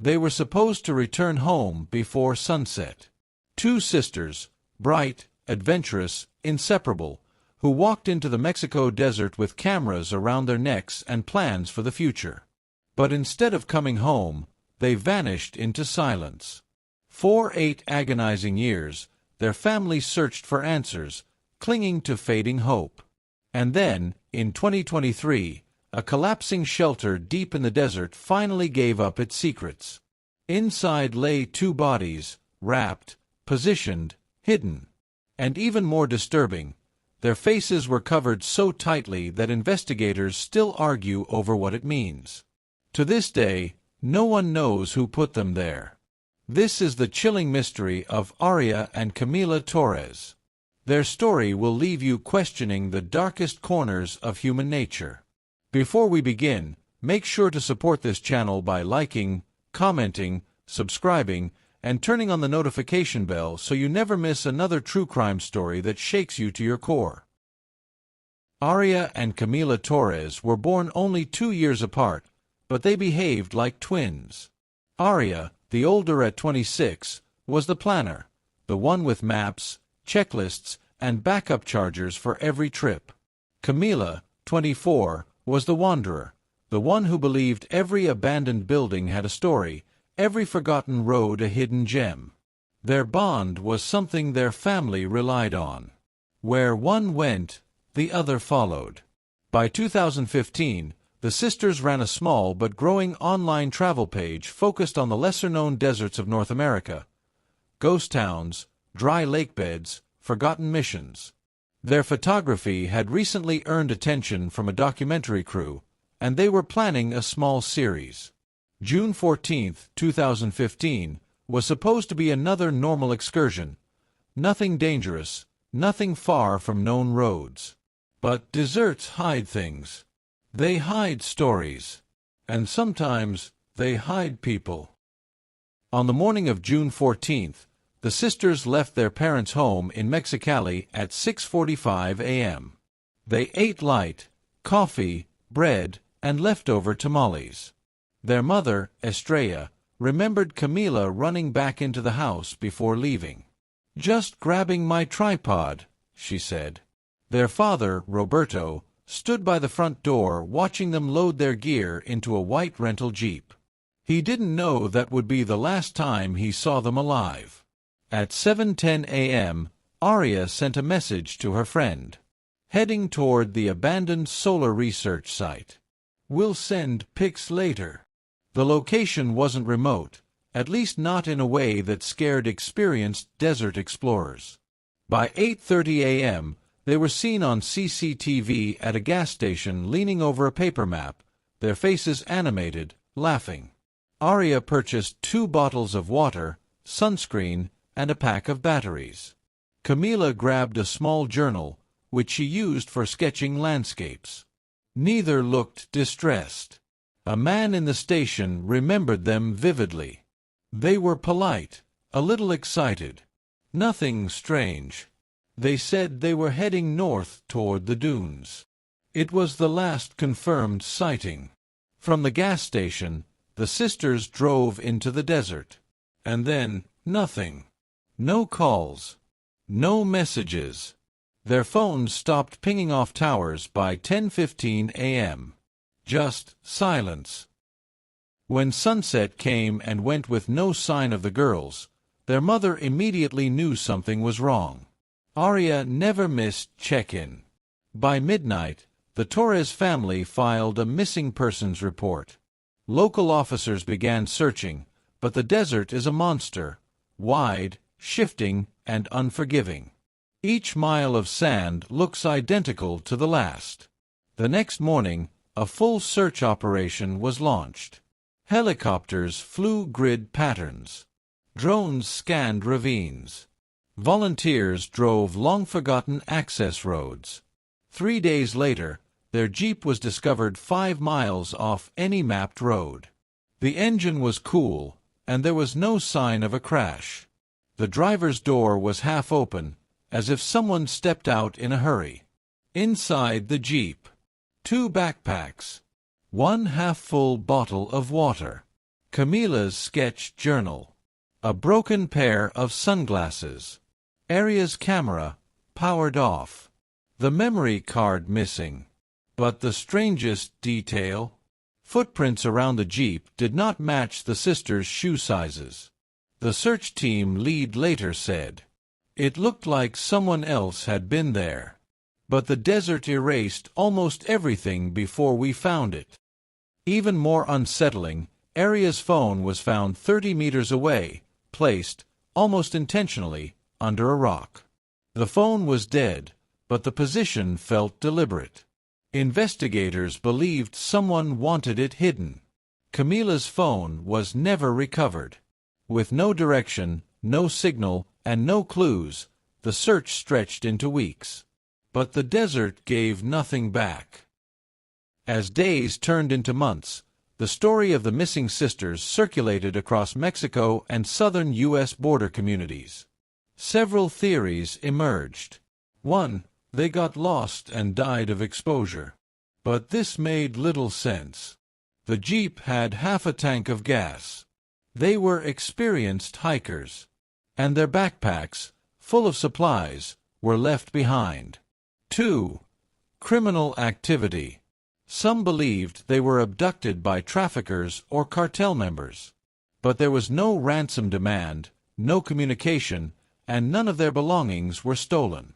They were supposed to return home before sunset. Two sisters, bright, adventurous, inseparable, who walked into the Mexico desert with cameras around their necks and plans for the future. But instead of coming home, they vanished into silence. For 8 agonizing years, their family searched for answers, clinging to fading hope. And then, in 2023, a collapsing shelter deep in the desert finally gave up its secrets. Inside lay 2 bodies, wrapped, positioned, hidden. And even more disturbing, their faces were covered so tightly that investigators still argue over what it means. To this day, no one knows who put them there. This is the chilling mystery of Aria and Camila Torres. Their story will leave you questioning the darkest corners of human nature. Before we begin, make sure to support this channel by liking, commenting, subscribing, and turning on the notification bell so you never miss another true crime story that shakes you to your core. Aria and Camila Torres were born only 2 years apart, but they behaved like twins. Aria, the older at 26, was the planner, the one with maps, checklists, and backup chargers for every trip. Camila, 24, was the wanderer, the one who believed every abandoned building had a story, every forgotten road a hidden gem. Their bond was something their family relied on. Where one went, the other followed. By 2015, the sisters ran a small but growing online travel page focused on the lesser-known deserts of North America, ghost towns, dry lake beds, forgotten missions. Their photography had recently earned attention from a documentary crew, and they were planning a small series. June 14, 2015, was supposed to be another normal excursion. Nothing dangerous, nothing far from known roads. But deserts hide things. They hide stories. And sometimes they hide people. On the morning of June 14th, the sisters left their parents' home in Mexicali at 6:45 a.m. They ate light, coffee, bread, and leftover tamales. Their mother, Estrella, remembered Camila running back into the house before leaving. "Just grabbing my tripod," she said. Their father, Roberto, stood by the front door watching them load their gear into a white rental jeep. He didn't know that would be the last time he saw them alive. At 7:10 a.m., Aria sent a message to her friend. "Heading toward the abandoned solar research site. We'll send pics later." The location wasn't remote, at least not in a way that scared experienced desert explorers. By 8:30 a.m., they were seen on CCTV at a gas station leaning over a paper map, their faces animated, laughing. Aria purchased 2 bottles of water, sunscreen, and a pack of batteries. Camila grabbed a small journal, which she used for sketching landscapes. Neither looked distressed. A man in the station remembered them vividly. They were polite, a little excited. Nothing strange. They said they were heading north toward the dunes. It was the last confirmed sighting. From the gas station, the sisters drove into the desert. And then, nothing. No calls. No messages. Their phones stopped pinging off towers by 10:15 a.m. Just silence. When sunset came and went with no sign of the girls, their mother immediately knew something was wrong. Aria never missed check-in. By midnight, the Torres family filed a missing persons report. Local officers began searching, but the desert is a monster, wide, shifting, and unforgiving. Each mile of sand looks identical to the last. The next morning, a full search operation was launched. Helicopters flew grid patterns. Drones scanned ravines. Volunteers drove long-forgotten access roads. 3 days later, their jeep was discovered 5 miles off any mapped road. The engine was cool, and there was no sign of a crash. The driver's door was half open, as if someone stepped out in a hurry. Inside the jeep, 2 backpacks, 1 half-full bottle of water, Camila's sketch journal. A broken pair of sunglasses. Aria's camera, powered off. The memory card missing. But the strangest detail? Footprints around the Jeep did not match the sisters' shoe sizes. The search team lead later said, "It looked like someone else had been there. But the desert erased almost everything before we found it." Even more unsettling, Aria's phone was found 30 meters away, placed, almost intentionally, under a rock. The phone was dead, but the position felt deliberate. Investigators believed someone wanted it hidden. Camila's phone was never recovered. With no direction, no signal, and no clues, the search stretched into weeks. But the desert gave nothing back. As days turned into months, the story of the missing sisters circulated across Mexico and southern U.S. border communities. Several theories emerged. 1. They got lost and died of exposure. But this made little sense. The Jeep had half a tank of gas. They were experienced hikers. And their backpacks, full of supplies, were left behind. 2. Criminal activity. Some believed they were abducted by traffickers or cartel members. But there was no ransom demand, no communication, and none of their belongings were stolen.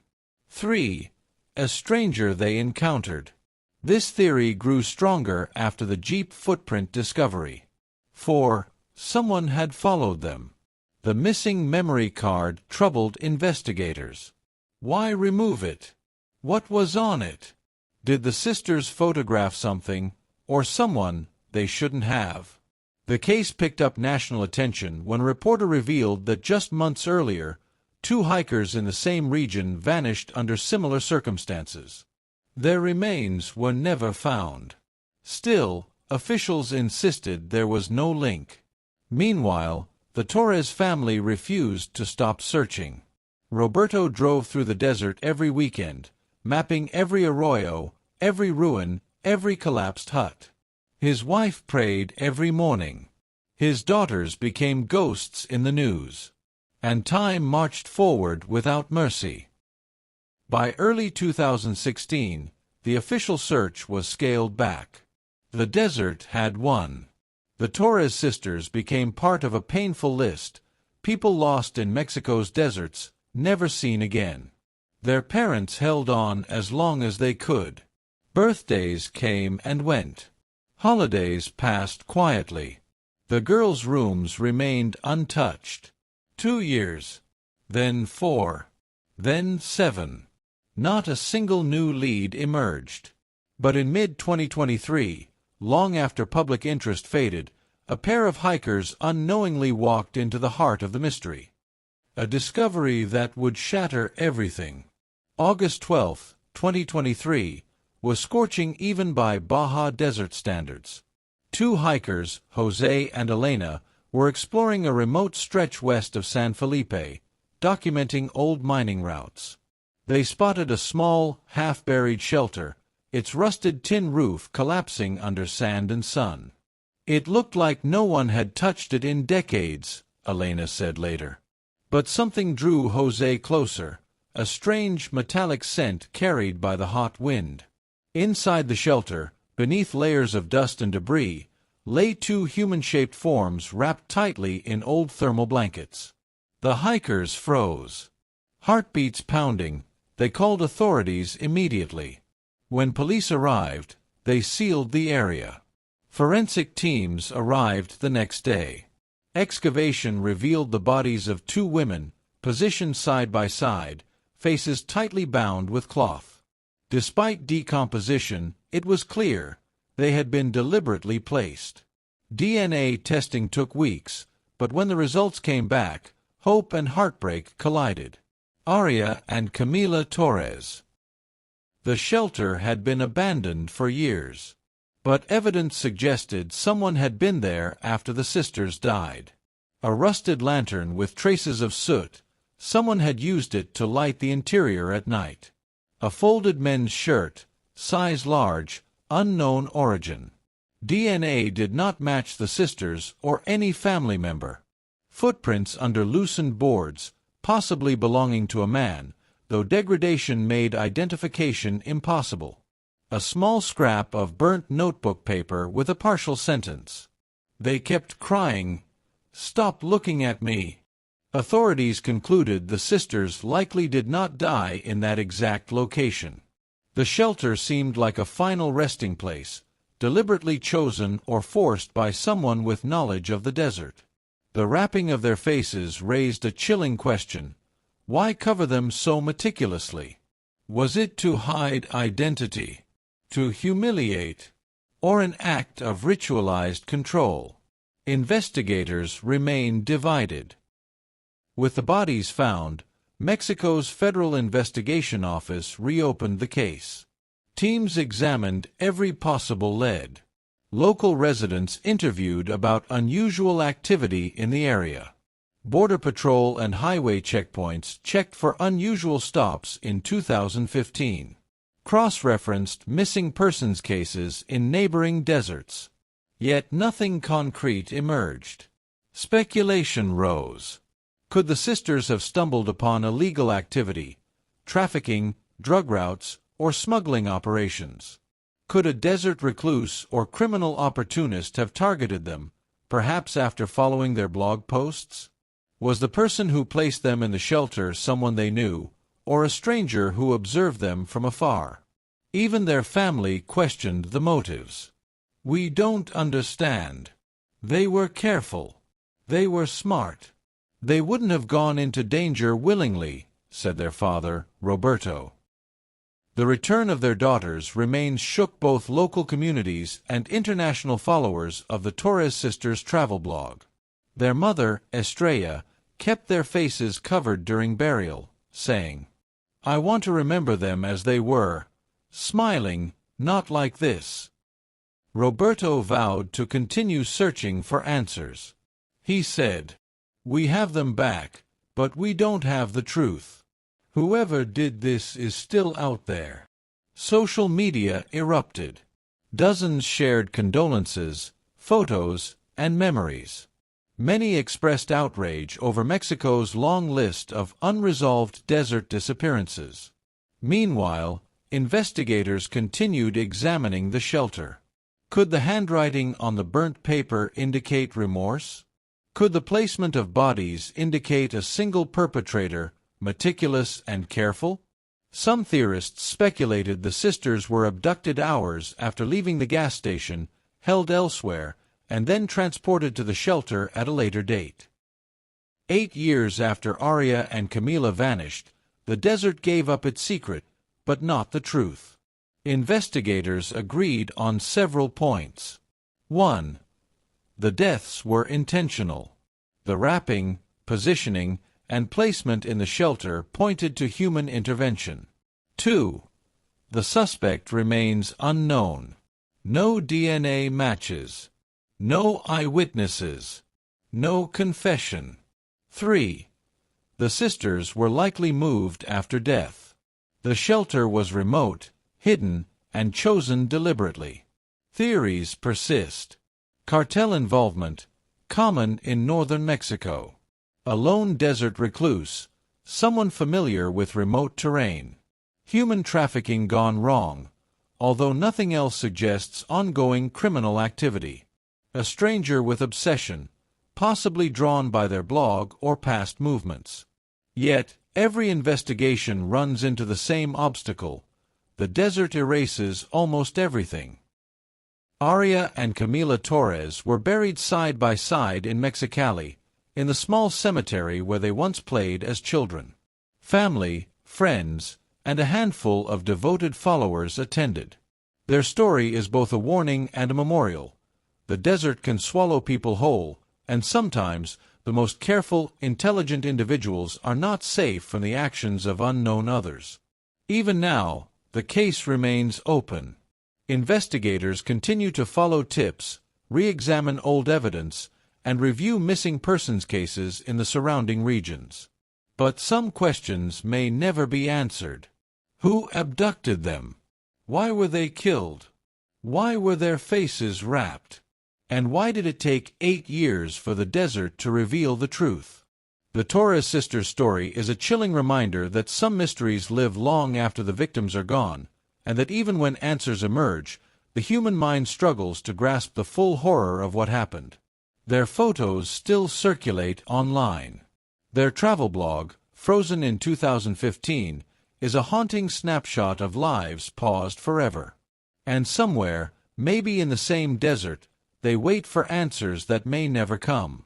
3. A stranger they encountered. This theory grew stronger after the Jeep footprint discovery. 4. Someone had followed them. The missing memory card troubled investigators. Why remove it? What was on it? Did the sisters photograph something, or someone, they shouldn't have? The case picked up national attention when a reporter revealed that just months earlier, 2 hikers in the same region vanished under similar circumstances. Their remains were never found. Still, officials insisted there was no link. Meanwhile, the Torres family refused to stop searching. Roberto drove through the desert every weekend, mapping every arroyo, every ruin, every collapsed hut. His wife prayed every morning. His daughters became ghosts in the news. And time marched forward without mercy. By early 2016, the official search was scaled back. The desert had won. The Torres sisters became part of a painful list, people lost in Mexico's deserts, never seen again. Their parents held on as long as they could. Birthdays came and went. Holidays passed quietly. The girls' rooms remained untouched. 2 years, then 4, then 7. Not a single new lead emerged. But in mid-2023, long after public interest faded, a pair of hikers unknowingly walked into the heart of the mystery. A discovery that would shatter everything. August 12, 2023, was scorching even by Baja Desert standards. 2 hikers, Jose and Elena, were exploring a remote stretch west of San Felipe, documenting old mining routes. They spotted a small, half-buried shelter, its rusted tin roof collapsing under sand and sun. "It looked like no one had touched it in decades," Elena said later. But something drew Jose closer, a strange metallic scent carried by the hot wind. Inside the shelter, beneath layers of dust and debris, lay 2 human-shaped forms wrapped tightly in old thermal blankets. The hikers froze. Heartbeats pounding, they called authorities immediately. When police arrived, they sealed the area. Forensic teams arrived the next day. Excavation revealed the bodies of 2 women, positioned side by side, faces tightly bound with cloth. Despite decomposition, it was clear they had been deliberately placed. DNA testing took weeks, but when the results came back, hope and heartbreak collided. Aria and Camila Torres. The shelter had been abandoned for years, but evidence suggested someone had been there after the sisters died. A rusted lantern with traces of soot, someone had used it to light the interior at night. A folded men's shirt, size large, unknown origin. DNA did not match the sisters or any family member. Footprints under loosened boards, possibly belonging to a man, though degradation made identification impossible. A small scrap of burnt notebook paper with a partial sentence. They kept crying, "Stop looking at me." Authorities concluded the sisters likely did not die in that exact location. The shelter seemed like a final resting place, deliberately chosen or forced by someone with knowledge of the desert. The wrapping of their faces raised a chilling question. Why cover them so meticulously? Was it to hide identity, to humiliate, or an act of ritualized control? Investigators remain divided. With the bodies found, Mexico's Federal Investigation Office reopened the case. Teams examined every possible lead. Local residents interviewed about unusual activity in the area. Border Patrol and highway checkpoints checked for unusual stops in 2015. Cross-referenced missing persons cases in neighboring deserts. Yet nothing concrete emerged. Speculation rose. Could the sisters have stumbled upon illegal activity, trafficking, drug routes, or smuggling operations? Could a desert recluse or criminal opportunist have targeted them, perhaps after following their blog posts? Was the person who placed them in the shelter someone they knew, or a stranger who observed them from afar? Even their family questioned the motives. "We don't understand. They were careful. They were smart. They wouldn't have gone into danger willingly," said their father, Roberto. The return of their daughters remains shook both local communities and international followers of the Torres sisters' travel blog. Their mother, Estrella, kept their faces covered during burial, saying, "I want to remember them as they were, smiling, not like this." Roberto vowed to continue searching for answers. He said, "We have them back, but we don't have the truth. Whoever did this is still out there." Social media erupted. Dozens shared condolences, photos, and memories. Many expressed outrage over Mexico's long list of unresolved desert disappearances. Meanwhile, investigators continued examining the shelter. Could the handwriting on the burnt paper indicate remorse? Could the placement of bodies indicate a single perpetrator, meticulous and careful? Some theorists speculated the sisters were abducted hours after leaving the gas station, held elsewhere, and then transported to the shelter at a later date. 8 years after Aria and Camila vanished, the desert gave up its secret, but not the truth. Investigators agreed on several points. 1. The deaths were intentional. The wrapping, positioning, and placement in the shelter pointed to human intervention. 2. The suspect remains unknown. No DNA matches. No eyewitnesses. No confession. 3. The sisters were likely moved after death. The shelter was remote, hidden, and chosen deliberately. Theories persist. Cartel involvement, common in northern Mexico. A lone desert recluse, someone familiar with remote terrain. Human trafficking gone wrong, although nothing else suggests ongoing criminal activity. A stranger with obsession, possibly drawn by their blog or past movements. Yet, every investigation runs into the same obstacle. The desert erases almost everything. Aria and Camila Torres were buried side by side in Mexicali, in the small cemetery where they once played as children. Family, friends, and a handful of devoted followers attended. Their story is both a warning and a memorial. The desert can swallow people whole, and sometimes the most careful, intelligent individuals are not safe from the actions of unknown others. Even now, the case remains open. Investigators continue to follow tips, re-examine old evidence, and review missing persons cases in the surrounding regions. But some questions may never be answered. Who abducted them? Why were they killed? Why were their faces wrapped? And why did it take 8 years for the desert to reveal the truth? The Torres sisters' story is a chilling reminder that some mysteries live long after the victims are gone, and that even when answers emerge, the human mind struggles to grasp the full horror of what happened. Their photos still circulate online. Their travel blog, frozen in 2015, is a haunting snapshot of lives paused forever. And somewhere, maybe in the same desert, they wait for answers that may never come.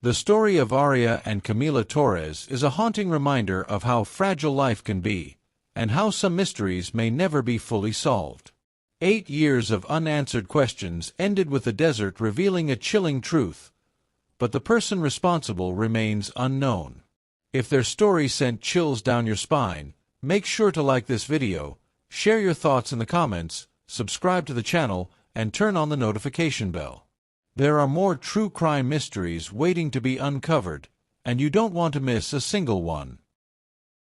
The story of Aria and Camila Torres is a haunting reminder of how fragile life can be, and how some mysteries may never be fully solved. 8 years of unanswered questions ended with the desert revealing a chilling truth, but the person responsible remains unknown. If their story sent chills down your spine, make sure to like this video, share your thoughts in the comments, subscribe to the channel, and turn on the notification bell. There are more true crime mysteries waiting to be uncovered, and you don't want to miss a single one.